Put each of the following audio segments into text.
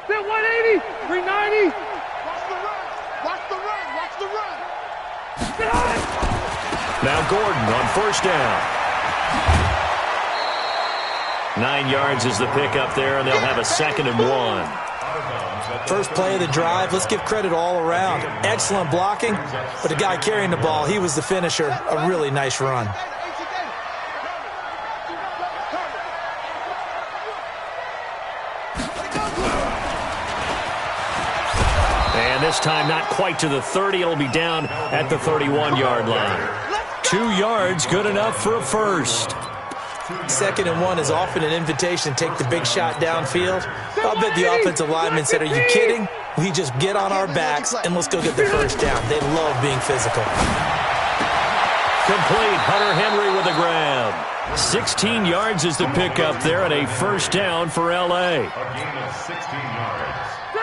Then 180, 390. Watch the run. Watch the run. Watch the run. Now Gordon on first down. 9 yards is the pickup there, and they'll have a 2nd and 1. First play of the drive, let's give credit all around. Excellent blocking, but the guy carrying the ball, he was the finisher. A really nice run. And this time not quite to the 30. It'll be down at the 31-yard line. 2 yards, good enough for a first. 2nd and 1 is often an invitation to take the big shot downfield. I'll bet the offensive lineman said, are you kidding? We just get on our backs and let's go get the first down. They love being physical. Complete. Hunter Henry with a grab. 16 yards is the pickup there and a first down for L.A.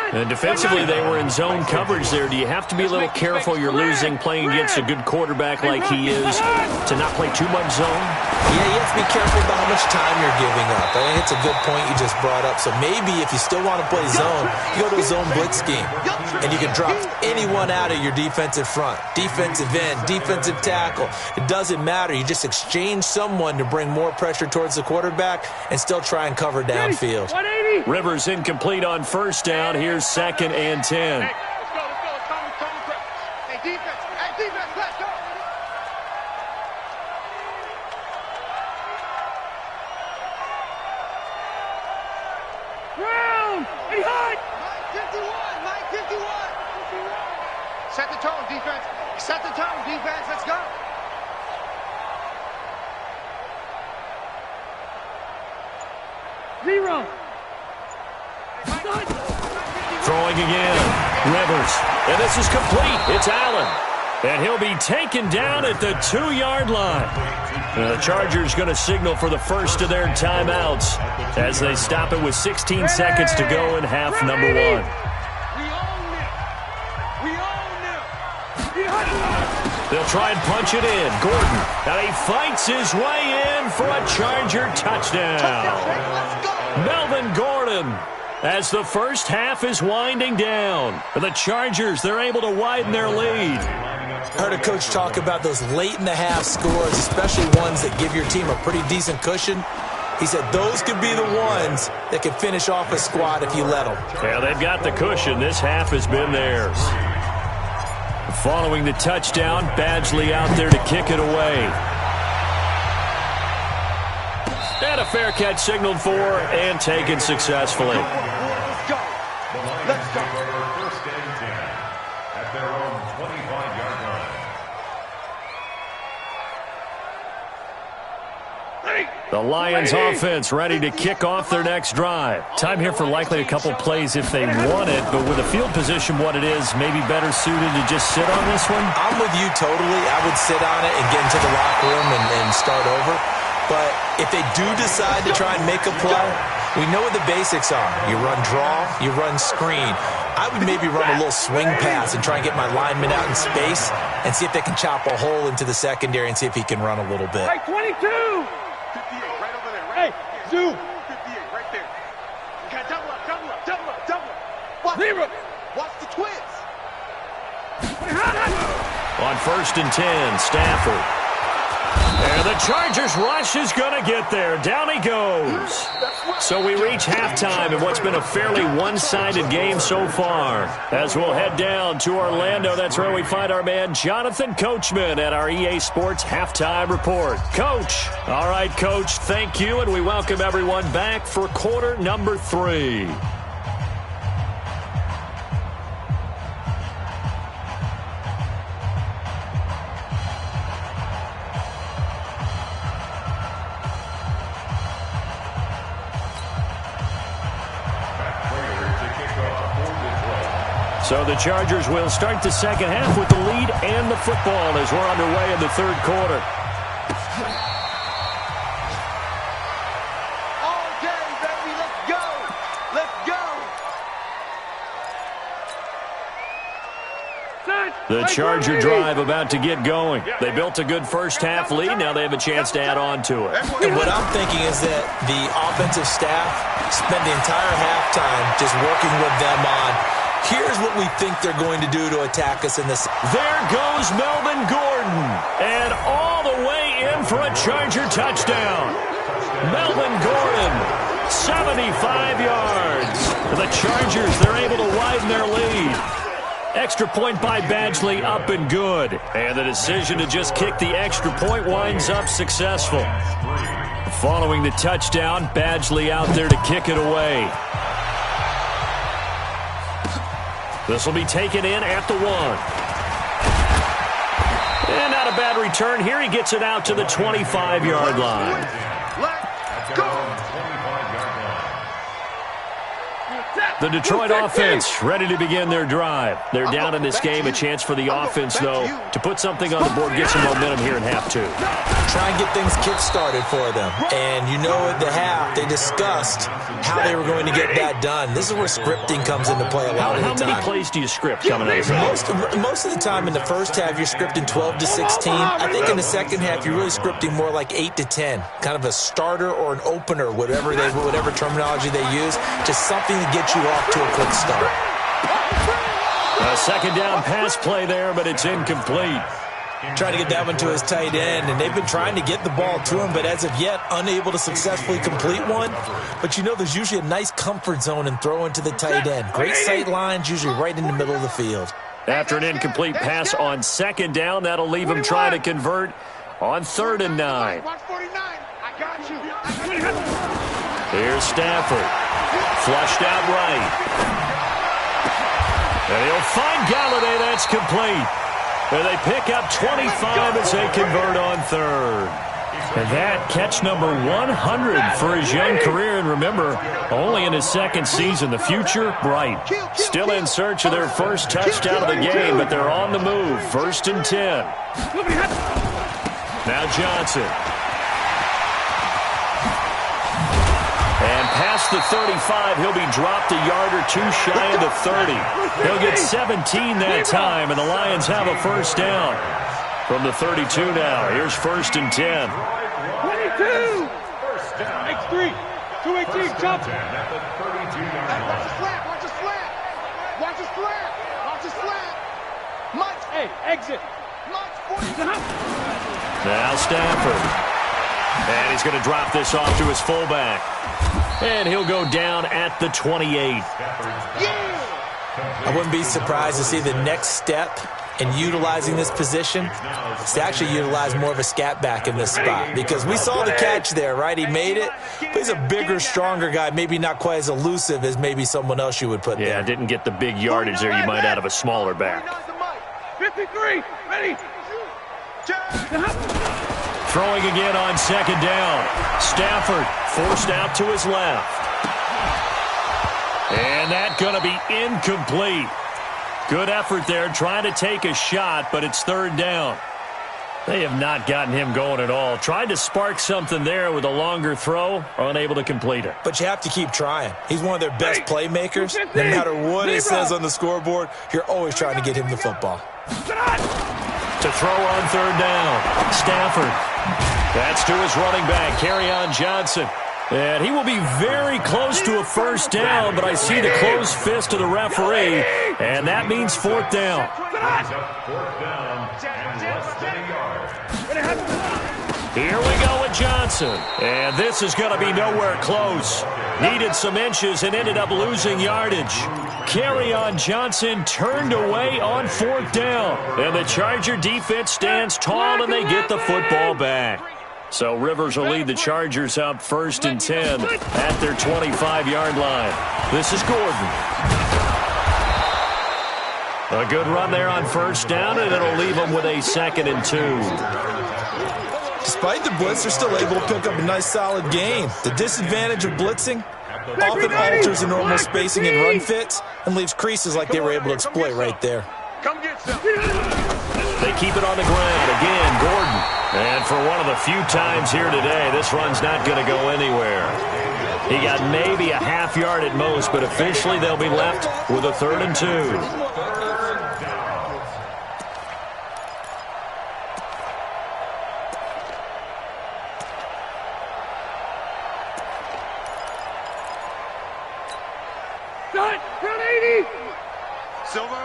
And defensively, they were in zone coverage there. Do you have to be a little careful you're losing playing against a good quarterback like he is to not play too much zone? Yeah, you have to be careful about how much time you're giving up. I think it's a good point you just brought up. So maybe if you still want to play zone, you go to a zone blitz scheme. And you can drop anyone out of your defensive front. Defensive end, defensive tackle. It doesn't matter. You just exchange someone to bring more pressure towards the quarterback and still try and cover downfield. Rivers incomplete on first down. Here's 2nd and 10. Let's go. Hey, defense. Hey, defense, let's go. Round. Hey, hot. 951. Set the tone, defense. Set the tone, defense. Let's go. Zero. Throwing again. Rivers. And this is complete. It's Allen. And he'll be taken down at the 2-yard line. And the Chargers going to signal for the first of their timeouts as they stop it with 16 seconds to go in half number 1. We own them. They'll try and punch it in. Gordon. And he fights his way in for a Charger touchdown. Melvin Gordon. As the first half is winding down. For the Chargers, they're able to widen their lead. I heard a coach talk about those late-in-the-half scores, especially ones that give your team a pretty decent cushion. He said those could be the ones that can finish off a squad if you let them. Yeah, they've got the cushion. This half has been theirs. Following the touchdown, Badgley out there to kick it away. And a fair catch signaled for and taken successfully. Let's go. Let's go. First and 10 at their own 25-yard line. The Lions offense ready to kick off their next drive. Time here for likely a couple plays if they want it, but with the field position what it is, maybe better suited to just sit on this one? I'm with you totally. I would sit on it and get into the locker room and start over. But if they do decide to try and make a play, we know what the basics are. You run draw, you run screen. I would maybe run a little swing pass and try and get my lineman out in space and see if they can chop a hole into the secondary and see if he can run a little bit. Hey, 22. 58, right over there. Right. Hey, zoom. 58, right there. You got double up. Watch the twins. On first and 10, Stafford. And the Chargers rush is going to get there. Down he goes. So we reach halftime in what's been a fairly one-sided game so far. As we'll head down to Orlando, that's where we find our man Jonathan Coachman at our EA Sports Halftime Report. Coach. All right, Coach, thank you, and we welcome everyone back for quarter number 3. So the Chargers will start the second half with the lead and the football as we're underway in the third quarter. All day, baby. Let's go. Let's go. Set. The Charger drive about to get going. They built a good first-half lead. Now they have a chance to add on to it. And what I'm thinking is that the offensive staff spent the entire halftime just working with them on, here's what we think they're going to do to attack us in this. There goes Melvin Gordon. And all the way in for a Charger touchdown. Melvin Gordon, 75 yards. The Chargers, they're able to widen their lead. Extra point by Badgley, up and good. And the decision to just kick the extra point winds up successful. Following the touchdown, Badgley out there to kick it away. This will be taken in at the 1. And not a bad return here. He gets it out to the 25-yard line. Let's go. The Detroit offense ready to begin their drive. They're down in this game. A chance for the offense, though, to put something on the board, get some momentum here in half 2. Try and get things kick-started for them. And you know at the half, they discussed how they were going to get that done. This is where scripting comes into play a lot of the time. How many plays do you script coming out of that? Most of the time in the first half, you're scripting 12 to 16. I think in the second half, you're really scripting more like 8 to 10. Kind of a starter or an opener, whatever terminology they use. Just something to get you off to a quick start. A second down pass play there, but it's incomplete. Trying to get that one to his tight end, and they've been trying to get the ball to him, but as of yet, unable to successfully complete one. But you know there's usually a nice comfort zone and throw into the tight end. Great sight lines, usually right in the middle of the field. After an incomplete pass on second down, that'll leave him trying to convert on 3rd and 9. Watch 49. I got you. Here's Stafford. Flushed out right. And he'll find Galladay. That's complete. And they pick up 25 as they convert on 3rd. And that catch number 100 for his young career. And remember, only in his 2nd season. The future, bright. Still in search of their first touchdown of the game, but they're on the move. 1st and 10. Now Johnson. And past the 35, he'll be dropped a yard or 2 shy of the 30. He'll get 17 that time, and the Lions have a first down from the 32 now. Here's 1st and 10. 22. X3. 218. Jump. Watch the slant. Watch the slant. Watch the slant. Watch the slant. Much. Hey, exit. Much. 40. Now Stafford. And he's going to drop this off to his fullback. And he'll go down at the 28. I wouldn't be surprised to see the next step in utilizing this position is to actually utilize more of a scat back in this spot. Because we saw the catch there, right? He made it, but he's a bigger, stronger guy, maybe not quite as elusive as maybe someone else you would put there. Yeah, didn't get the big yardage there you might out of a smaller back. 53. Ready. Throwing again on second down. Stafford forced out to his left. And that's going to be incomplete. Good effort there trying to take a shot, but it's 3rd down. They have not gotten him going at all. Tried to spark something there with a longer throw, unable to complete it. But you have to keep trying. He's one of their best playmakers. No matter what it says on the scoreboard, you're always trying to get him the football. To throw on 3rd down. Stafford. That's to his running back, Kerryon Johnson. And he will be very close to a first down, but I see the closed fist of the referee, and that means 4th down. Here we go with Johnson. And this is going to be nowhere close. Needed some inches and ended up losing yardage. Kerryon Johnson turned away on 4th down. And the Charger defense stands tall, and they get the football back. So Rivers will lead the Chargers up 1st and 10 at their 25-yard line. This is Gordon. A good run there on 1st down, and it'll leave them with a 2nd and 2. Despite the blitz, they're still able to pick up a nice, solid gain. The disadvantage of blitzing often alters the normal spacing and run fits and leaves creases like they were able to exploit right there. Come get some. They keep it on the ground. Again, Gordon. And for one of the few times here today, this run's not going to go anywhere. He got maybe a half yard at most, but officially they'll be left with a 3rd and 2. Done. Down 80. Silver.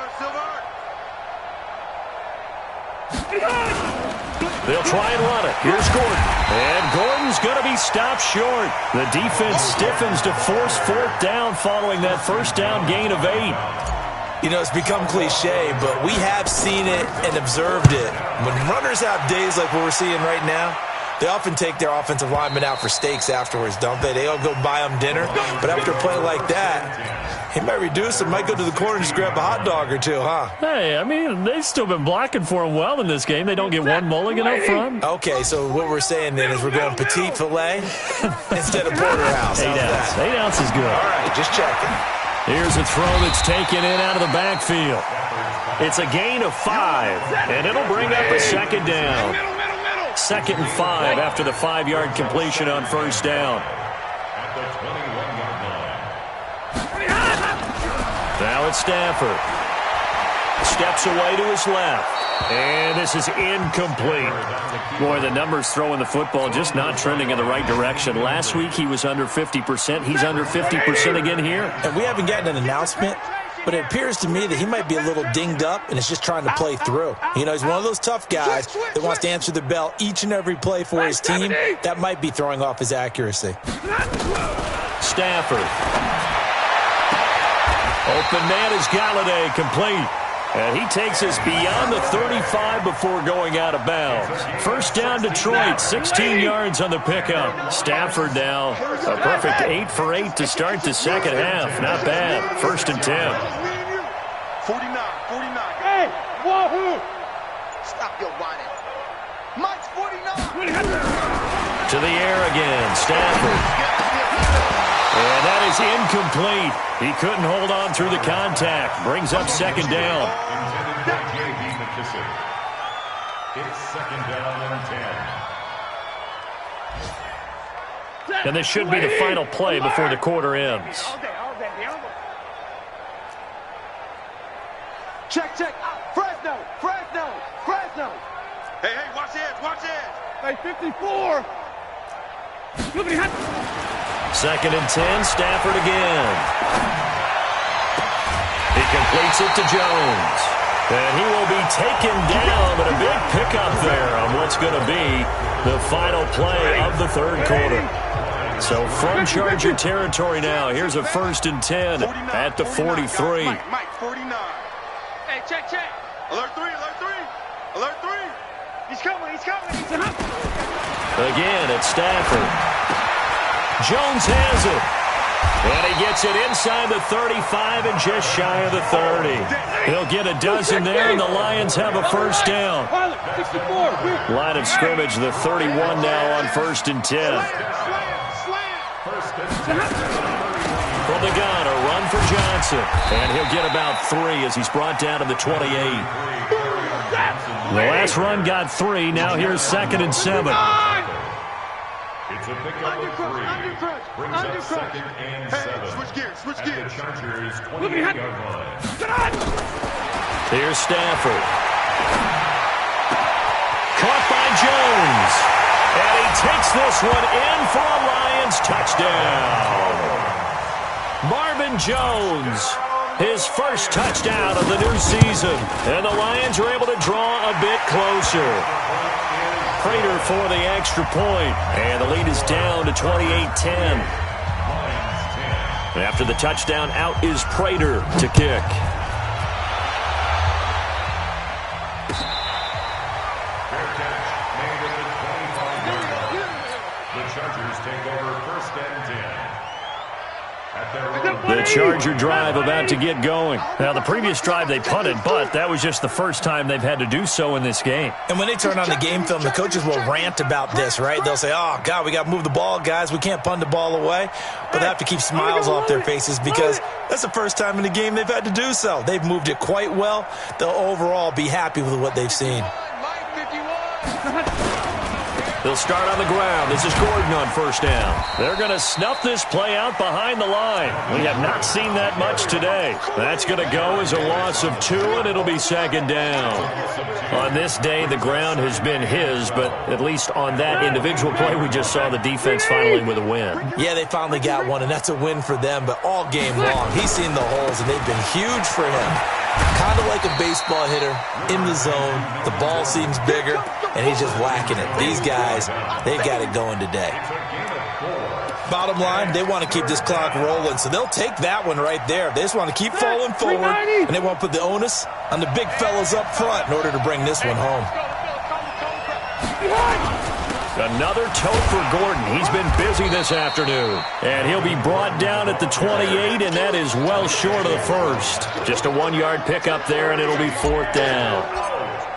They'll try and run it. Here's Gordon. And Gordon's going to be stopped short. The defense stiffens to force fourth down following that first down gain of 8. You know, it's become cliche, but we have seen it and observed it. When runners have days like what we're seeing right now, they often take their offensive linemen out for steaks afterwards, don't they? They all go buy them dinner. But after a play like that, he might reduce it, might go to the corner and just grab a hot dog or two, huh? Hey, I mean, they've still been blocking for him well in this game. They don't get one mulligan up front. Okay, so what we're saying then is we're going petite filet instead of porterhouse. 8 ounce. 8 ounce is good. All right, just checking. Here's a throw that's taken in out of the backfield. It's a gain of 5, and it'll bring up a second down. 2nd and 5 after the 5-yard completion on first down. At the 21-yard line. Now it's Stafford. Steps away to his left. And this is incomplete. Boy, the numbers throwing the football just not trending in the right direction. Last week he was under 50%. He's under 50% again here. And we haven't gotten an announcement, but it appears to me that he might be a little dinged up and is just trying to play through. You know, he's one of those tough guys that wants to answer the bell each and every play for his team. That might be throwing off his accuracy. Stafford. Open man is Galladay, complete. And he takes us beyond the 35 before going out of bounds. First down Detroit, 16 yards on the pickup. Stafford now, a perfect 8 for 8 to start the second half. Not bad. 1st and 10. 49. Hey, wahoo! Stop your whining. Mike's 49. To the air again, Stafford. And that is incomplete. He couldn't hold on through the contact. Brings up second down. Intended by J.B. McKissick. It's 2nd down and 10. And this should be the final play before the quarter ends. Check. Fresno. Hey, watch it. Hey, 54. Look at 2nd and 10, Stafford again. He completes it to Jones. And he will be taken down, but a big pickup there on what's going to be the final play of the third quarter. So from Charger territory now, here's a 1st and 10 at the 43. Mike, 49. Hey, check. Alert 3. He's coming. Again, it's Stafford. Jones has it. And he gets it inside the 35 and just shy of the 30. He'll get a dozen there, and the Lions have a first down. Line of scrimmage, the 31 now on 1st and 10. From the gun, a run for Johnson. And he'll get about 3 as he's brought down to the 28. The last run got 3. Now here's 2nd and 7. It's a pickup of 3. Brings up 2nd and 7. Switch gears. At the Chargers' 28-yard line. Here's Stafford. Caught by Jones. And he takes this one in for a Lions touchdown. Marvin Jones, his first touchdown of the new season. And the Lions are able to draw a bit closer. Prater for the extra point. And the lead is down to 28-10. After the touchdown, out is Prater to kick. Fair catch made at the 25-yard line. The Chargers take over 1st and 10. At their own The Charger drive about to get going. Now, the previous drive they punted, but that was just the first time they've had to do so in this game. And when they turn on the game film, the coaches will rant about this, right? They'll say, oh, God, we got to move the ball, guys. We can't punt the ball away. But they have to keep smiles off their faces because that's the first time in the game they've had to do so. They've moved it quite well. They'll overall be happy with what they've seen. They'll start on the ground. This is Gordon on first down. They're going to snuff this play out behind the line. We have not seen that much today. That's going to go as a loss of 2, and it'll be second down. On this day, the ground has been his, but at least on that individual play, we just saw the defense finally with a win. Yeah, they finally got one, and that's a win for them, but all game long, he's seen the holes, and they've been huge for him. Kind of like a baseball hitter in the zone. The ball seems bigger, and he's just whacking it. These guys, they've got it going today. Bottom line, they want to keep this clock rolling, so they'll take that one right there. They just want to keep falling forward, and they want to put the onus on the big fellas up front in order to bring this one home. Another toe for Gordon. He's been busy this afternoon. And he'll be brought down at the 28, and that is well short of the first. Just a 1-yard pickup there, and it'll be fourth down.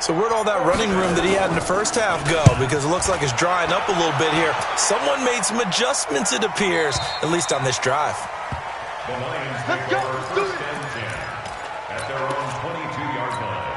So where'd all that running room that he had in the first half go? Because it looks like it's drying up a little bit here. Someone made some adjustments, it appears, at least on this drive. The Lions take over first and 10 at their own 22-yard line.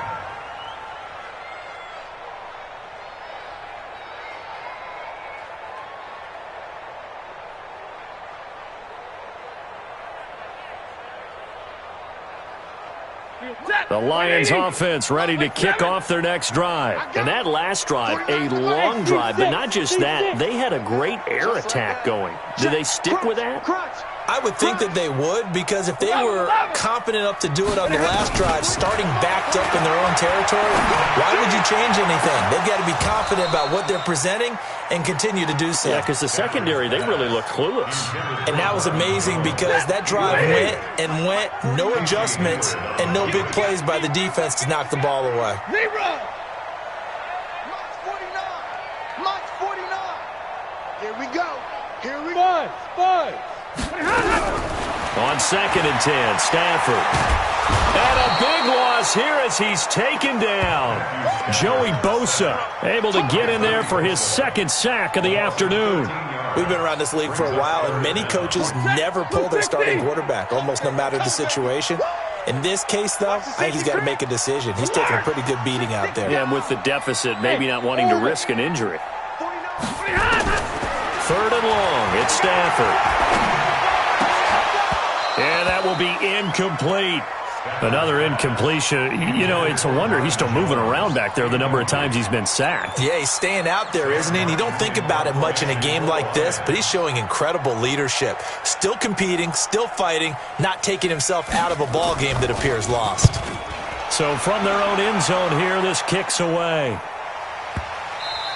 The Lions offense ready to kick off their next drive. And that last drive, a long drive, but not just that. They had a great air attack going. Do they stick with that? I would think that they would, because if they were confident enough to do it on the last drive, starting backed up in their own territory, why would you change anything? They've got to be confident about what they're presenting and continue to do so. Yeah, because the secondary, they really look clueless. And that was amazing because that drive went and went, no adjustments, and no big plays by the defense to knock the ball away. March 49. Here we go. Here we go. Five. On 2nd and 10, Stafford. And a big loss here as he's taken down. Joey Bosa able to get in there for his second sack of the afternoon. We've been around this league for a while, and many coaches never pull their starting quarterback, almost no matter the situation. In this case, though, I think he's got to make a decision. He's taking a pretty good beating out there. Yeah, and with the deficit, maybe not wanting to risk an injury. 3rd and long, it's Stafford. And that will be incomplete. Another incompletion. You know, it's a wonder he's still moving around back there the number of times he's been sacked. Yeah, he's staying out there, isn't he? And you don't think about it much in a game like this, but he's showing incredible leadership. Still competing, still fighting, not taking himself out of a ball game that appears lost. So from their own end zone here, this kicks away.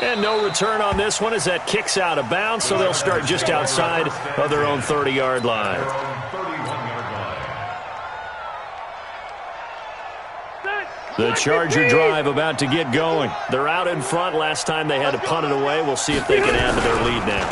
And no return on this one as that kicks out of bounds, so they'll start just outside of their own 30-yard line. The Charger drive about to get going. They're out in front. Last time they had to punt it away. We'll see if they can add to their lead now.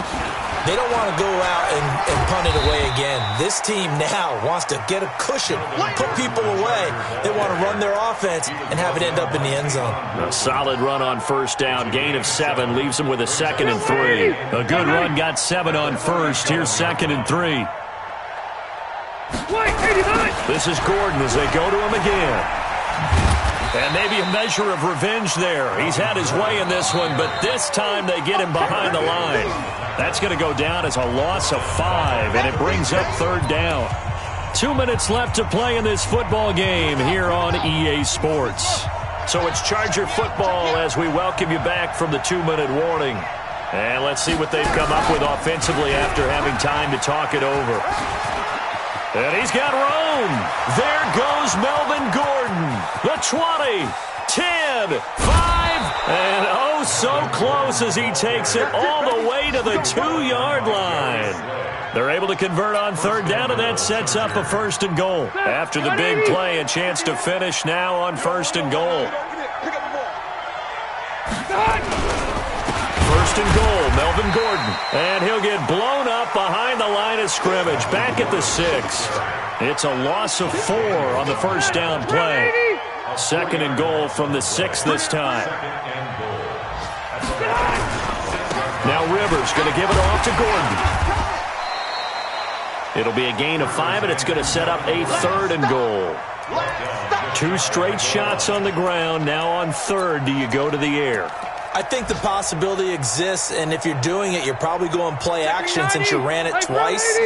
They don't want to go out and punt it away again. This team now wants to get a cushion, put people away. They want to run their offense and have it end up in the end zone. A solid run on first down. Gain of 7 leaves them with a 2nd and 3. A good run got 7 on first. Here's 2nd and 3. This is Gordon as they go to him again. And maybe a measure of revenge there. He's had his way in this one, but this time they get him behind the line. That's going to go down as a loss of 5, and it brings up 3rd down. 2 minutes left to play in this football game here on EA Sports. So it's Charger football as we welcome you back from the 2-minute warning. And let's see what they've come up with offensively after having time to talk it over. And he's got room. There goes Melvin Gordon. The 20, 10, 5, and oh so close as he takes it all the way to the 2-yard line. They're able to convert on 3rd down, and that sets up a 1st and goal. After the big play, a chance to finish now on 1st and goal. 1st and goal, Melvin Gordon. And he'll get blown up behind the line of scrimmage, back at the 6. It's a loss of 4 on the first down play. 2nd and goal from the 6 this time. Now Rivers going to give it off to Gordon. It'll be a gain of 5, and it's going to set up a 3rd and goal. 2 straight shots on the ground. Now on 3rd, do you go to the air? I think the possibility exists, and if you're doing it, you're probably going play action since you ran it twice.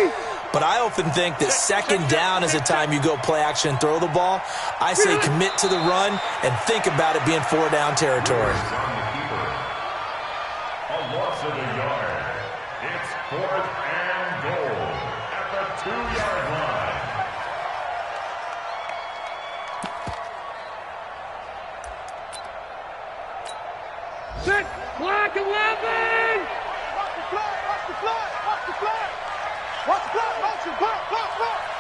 But I often think that second down is the time you go play action and throw the ball. I say commit to the run and think about it being 4-down territory. A loss of a yard. It's 4th and goal at the 2-yard line. Set. Block 11. Watch the flag. Watch the flag. Watch the flag. Watch the flag. Motion. Block. Block. Block.